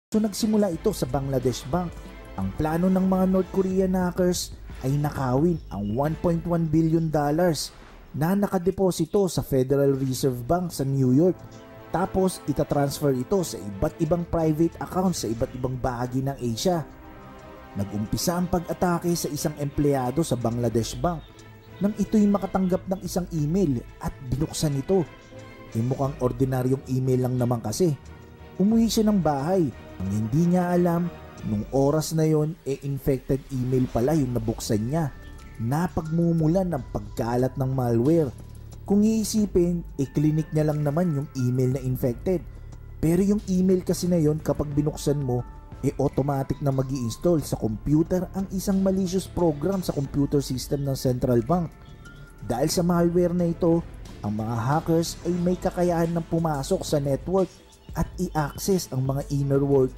So nagsimula ito sa Bangladesh Bank. Ang plano ng mga North Korean hackers ay nakawin ang $1.1 billion na nakadeposito sa Federal Reserve Bank sa New York. Tapos itatransfer ito sa iba't ibang private accounts sa iba't ibang bahagi ng Asia. Nag-umpisa ang pag-atake sa isang empleyado sa Bangladesh Bank nang ito'y makatanggap ng isang email at binuksan ito. Mukhang ordinaryong email lang naman kasi. Umuwi siya ng bahay. Ang hindi niya alam, nung oras na yon infected email pala yung nabuksan niya. Napagmumulan ng pagkalat ng malware. Kung iisipin, klinik niya lang naman yung email na infected. Pero yung email kasi na yon kapag binuksan mo, automatic na mag-i-install sa computer ang isang malicious program sa computer system ng Central Bank. Dahil sa malware na ito, ang mga hackers ay may kakayahan ng pumasok sa network at i-access ang mga inner workings